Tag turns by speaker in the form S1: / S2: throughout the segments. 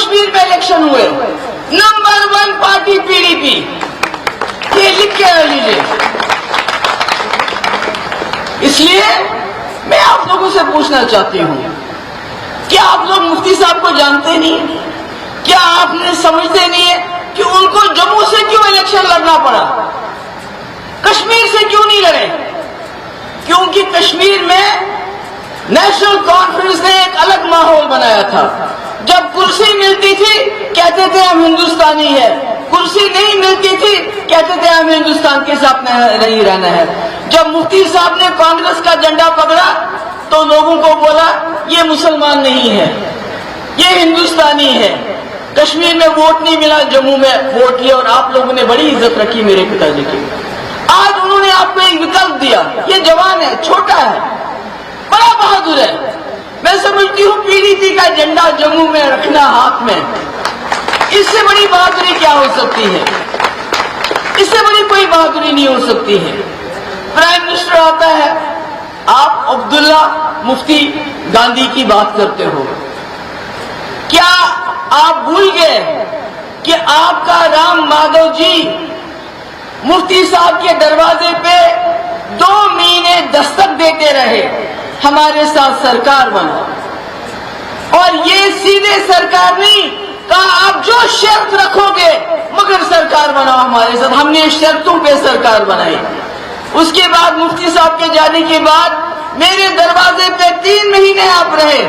S1: कश्मीर में इलेक्शन हुए, number 1 party PDP, ये लिख के रख लीजिए। इसलिए मैं आप लोगों से पूछना चाहती हूं, क्या आप लोग मुफ्ती साहब को जानते नहीं? क्या आपने समझते नहीं है कि उनको जम्मू से क्यों इलेक्शन लड़ना पड़ा, कश्मीर से क्यों नहीं लड़े? क्योंकि कश्मीर में नेशनल कॉन्फ्रेंस ने एक अलग माहौल बनाया था। जब कुर्सी मिलती थी कहते थे हम हिंदुस्तानी है, कुर्सी नहीं मिलती थी कहते थे हम हिंदुस्तान के साथ नहीं रहना है। जब मुफ्ती साहब ने कांग्रेस का झंडा पकड़ा तो लोगों को बोला ये मुसलमान नहीं है, ये हिंदुस्तानी है। कश्मीर में वोट नहीं मिला, जम्मू में वोट लिया और आप लोगों ने बड़ी इज्जत रखी मेरे पिताजी की। आज उन्होंने आपको एक विकल्प दिया, ये जवान है, छोटा है, बड़ा बहादुर है। मैं समझती हूँ PDP का झंडा जम्मू में रखना हाथ में, इससे बड़ी बहादुरी क्या हो सकती है? इससे बड़ी कोई बहादुरी नहीं हो सकती है। प्राइम मिनिस्टर आता है, आप अब्दुल्ला मुफ्ती गांधी की बात करते हो। क्या आप भूल गए कि आपका राम माधव जी मुफ्ती साहब के दरवाजे पे 2 महीने दस्तक देते रहे, हमारे साथ सरकार बनो? और ये सीधे सरकार नहीं कहा, आप जो शर्त रखोगे मगर सरकार बनाओ हमारे साथ। हमने शर्तों पे सरकार बनाई। उसके बाद मुफ्ती साहब के जाने के बाद मेरे दरवाजे पे 3 महीने आप रहे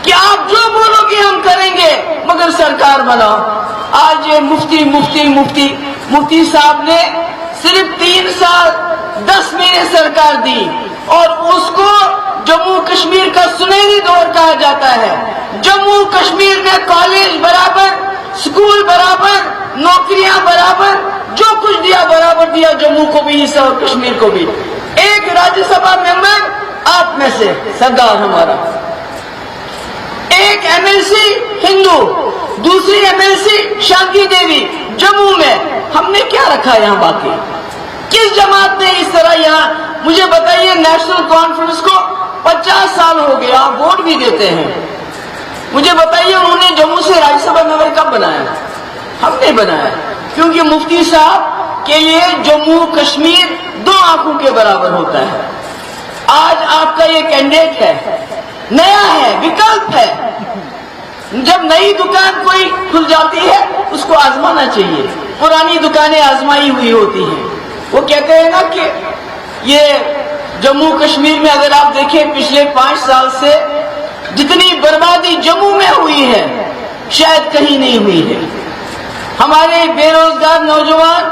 S1: कि आप जो बोलोगे हम करेंगे मगर सरकार बनाओ। आज ये मुफ्ती साहब ने सिर्फ 3 साल 10 महीने सरकार दी और उसको जम्मू कश्मीर का सुनहरी दौर कहा जाता है। जम्मू कश्मीर में कॉलेज बराबर, स्कूल बराबर, नौकरियां बराबर, जो कुछ दिया बराबर दिया, जम्मू को भी हिस्सा और कश्मीर को भी। एक राज्यसभा मेंबर आप में से सरदार हमारा, एक MLC हिंदू, दूसरी MLC शांति देवी जम्मू में। हमने क्या रखा यहाँ बाकी? किस जमात ने इस तरह यहाँ, मुझे बताइए, नेशनल कॉन्फ्रेंस को 50 साल हो गया, आप वोट भी देते हैं। मुझे बताइए उन्होंने जम्मू से राज्यसभा मेंबर कब बनाया? हमने बनाया, क्योंकि मुफ्ती साहब के लिए जम्मू कश्मीर 2 आंखों के बराबर होता है। आज आपका ये कैंडिडेट है, नया है, विकल्प है। जब नई दुकान कोई खुल जाती है उसको आजमाना चाहिए। पुरानी दुकानें आजमाई हुई होती हैं। वो कहते हैं ना कि ये जम्मू कश्मीर में अगर आप देखें पिछले 5 साल से जितनी बर्बादी जम्मू में हुई है शायद कहीं नहीं हुई है। हमारे बेरोजगार नौजवान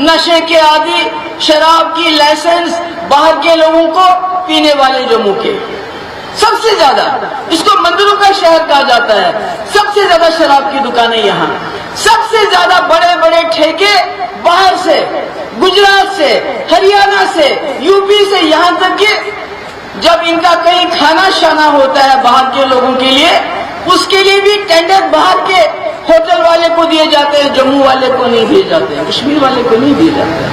S1: नशे के आदी, शराब की लाइसेंस बाहर के लोगों को पीने वाले जम्मू के सबसे ज्यादा, इसको मंदिरों का शहर कहा जाता है, सबसे ज्यादा शराब की दुकानें यहाँ, सबसे ज्यादा बड़े बड़े ठेके बाहर से, गुजरात से, हरियाणा से, यूपी से, यहाँ तक कि जब इनका कहीं खाना शाना होता है बाहर के लोगों के लिए, उसके लिए भी टेंडर बाहर के होटल वाले को दिए जाते हैं, जम्मू वाले को नहीं दिए जाते हैं, कश्मीर वाले को नहीं दिए जाते हैं।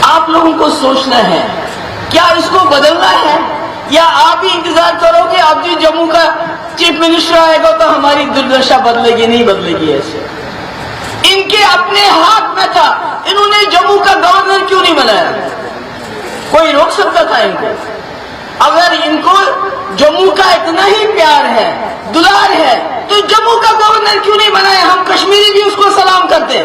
S1: आप लोगों को सोचना है, क्या इसको बदलना है या आप ही इंतजार करोगे अब जी जम्मू का चीफ मिनिस्टर आएगा तो हमारी दुर्दशा बदलेगी? नहीं बदलेगी। ऐसे इनके अपने हाथ में था, इन्होंने जम्मू का गवर्नर क्यों नहीं बनाया? कोई रोक सकता था इनको? अगर इनको जम्मू का इतना ही प्यार है, दुलार है, तो जम्मू का गवर्नर क्यों नहीं बनाया? हम कश्मीरी भी उसको सलाम करते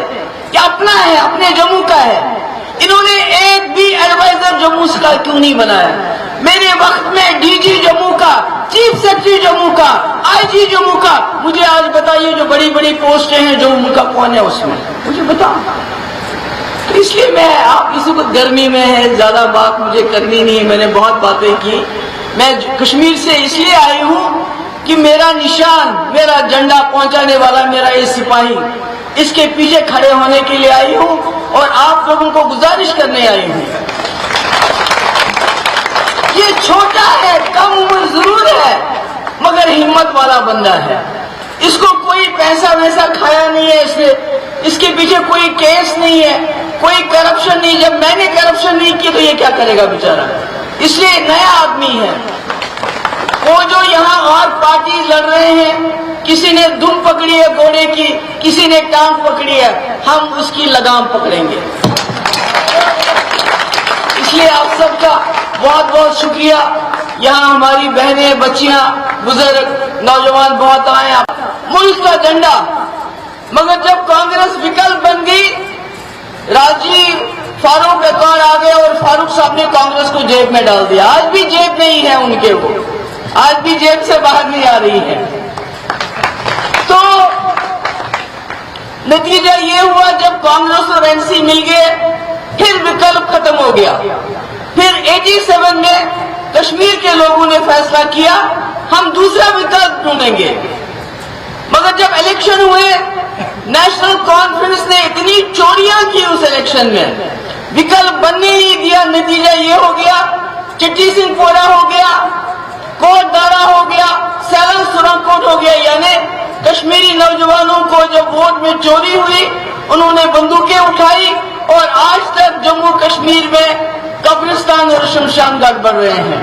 S1: कि अपना है, अपने जम्मू का है। इन्होंने एक भी एडवाइजर जम्मू का क्यों नहीं बनाया? मेरे वक्त में DG जम्मू का, चीफ सेक्रेटरी जम्मू का, IG जम्मू का, मुझे आज बताइए जो बड़ी बड़ी पोस्टें हैं जम्मू का कौन है उसमें, मुझे बताओ। तो इसलिए मैं, आप किसी को गर्मी में है, ज्यादा बात मुझे करनी नहीं है, मैंने बहुत बातें की। मैं कश्मीर से इसलिए आई हूँ कि मेरा निशान, मेरा झंडा पहुंचाने वाला मेरा ये सिपाही, इसके पीछे खड़े होने के लिए आई हूँ और आप लोगों को गुजारिश करने आई हूँ। ये छोटा है, कम उम्र जरूर है, मगर हिम्मत वाला बंदा है। इसको कोई पैसा वैसा खाया नहीं है, इसके पीछे कोई केस नहीं है, कोई करप्शन नहीं। जब मैंने करप्शन नहीं की तो ये क्या करेगा बेचारा? इसलिए नया आदमी है। वो जो यहाँ और पार्टी लड़ रहे हैं, किसी ने दुम पकड़ी है घोड़े की, किसी ने टांग पकड़ी है, हम उसकी लगाम पकड़ेंगे। इसलिए आप सबका बहुत बहुत शुक्रिया। यहाँ हमारी बहनें, बच्चियां, बुजुर्ग, नौजवान बहुत आए। मुल्क का झंडा, मगर जब कांग्रेस विकल्प बन गई, राजीव फारूक अकबर आ गए और फारूक साहब ने कांग्रेस को जेब में डाल दिया। आज भी जेब नहीं है उनके, वो आज भी जेब से बाहर नहीं आ रही है। तो नतीजा ये हुआ, जब कांग्रेस और एनसी मिल गए, फिर विकल्प खत्म हो गया। फिर 87 में कश्मीर के लोगों ने फैसला किया हम दूसरा विकल्प ढूंढेंगे। मगर जब इलेक्शन हुए, नेशनल कॉन्फ्रेंस ने इतनी चोरियां की उस इलेक्शन में, विकल्प बनने नहीं दिया। नतीजा ये हो गया, चिट्टी सिंह पोरा हो गया, कोट दारा हो गया, सैलन सुरंग कोट हो गया। यानी कश्मीरी नौजवानों को जब वोट में चोरी हुई, उन्होंने बंदूकें उठाई और आज तक जम्मू कश्मीर में कब्रिस्तान और शमशान घाट बन रहे हैं।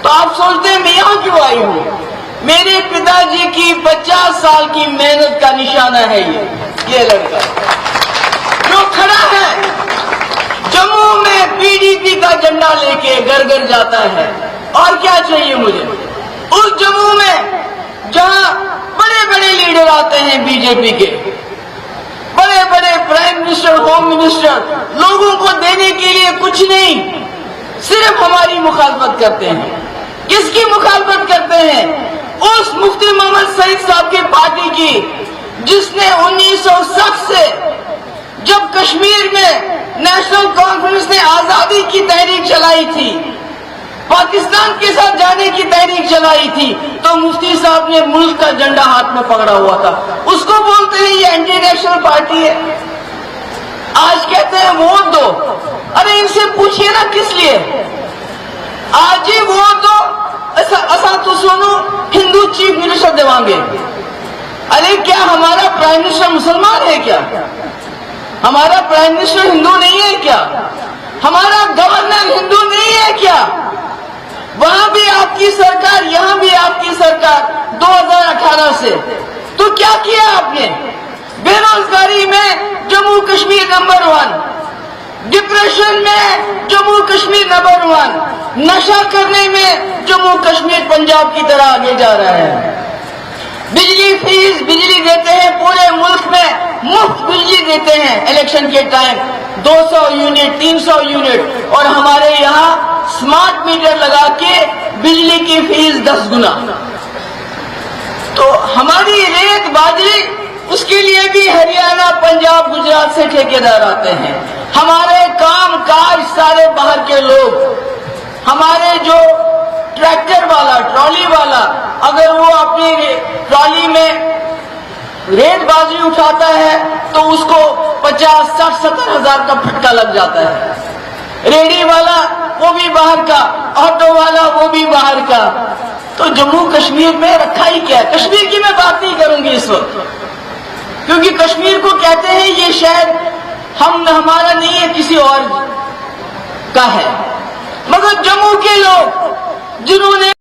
S1: तो आप सोचते हैं मैं यहां क्यों आई हूं? मेरे पिताजी की 50 साल की मेहनत का निशाना है ये लड़का जो खड़ा है जम्मू में पीडीपी का झंडा लेके घर घर जाता है। और क्या चाहिए मुझे? उस जम्मू में जहां बड़े बड़े लीडर आते हैं बीजेपी के, बड़े बड़े प्राइम मिनिस्टर, होम मिनिस्टर, लोगों को देने के लिए कुछ नहीं, सिर्फ हमारी मुखालफत करते हैं। किसकी मुखालफत करते हैं? उस मुफ्ती मोहम्मद सईद साहब की पार्टी की, जिसने 1960 से जब कश्मीर में नेशनल कॉन्फ्रेंस ने आजादी की तहरीक चलाई थी, पाकिस्तान के साथ जाने की तहरीक चलाई थी, तो मुफ्ती साहब ने मुल्क का झंडा हाथ में पकड़ा हुआ था। उसको बोलते हैं ये एंटी नेशनल पार्टी है। आज कहते हैं वोट दो। अरे इनसे पूछिए ना किस लिए आज ही वोट दो। असा तो सुनो हिंदू चीफ मिनिस्टर देवांगे। अरे क्या हमारा प्राइम मिनिस्टर मुसलमान है क्या? हमारा प्राइम मिनिस्टर हिंदू नहीं है क्या? हमारा गवर्नर हिंदू नहीं है क्या? वहां भी आपकी सरकार, यहां भी आपकी सरकार 2018 से। तो क्या किया आपने? बेरोजगारी में जम्मू कश्मीर नंबर 1, डिप्रेशन में जम्मू कश्मीर नंबर 1, नशा करने में जम्मू कश्मीर पंजाब की तरह आगे जा रहा है। बिजली फीस, बिजली देते हैं पूरे मुल्क में, मुफ्त बिजली देते हैं इलेक्शन के टाइम 200 यूनिट, 300 यूनिट, और हमारे यहाँ स्मार्ट मीटर लगा के बिजली की फीस 10 गुना। तो हमारी रेत बाजरी, उसके लिए भी हरियाणा, पंजाब, गुजरात से ठेकेदार आते हैं। हमारे काम काज सारे बाहर के लोग। हमारे जो ट्रैक्टर वाला, ट्रॉली वाला, अगर वो अपनी ट्रॉली में रेत बाजरी उठाता है तो उसको 50, 60, 70 हजार का फटका लग जाता है। रेडी वाला वो भी बाहर का, ऑटो वाला वो भी बाहर का। तो जम्मू कश्मीर में रखा ही क्या है? कश्मीर की मैं बात नहीं करूंगी इस वक्त, क्योंकि कश्मीर को कहते हैं ये शायद हमारा नहीं है, किसी और का है। मगर जम्मू के लोग जिन्होंने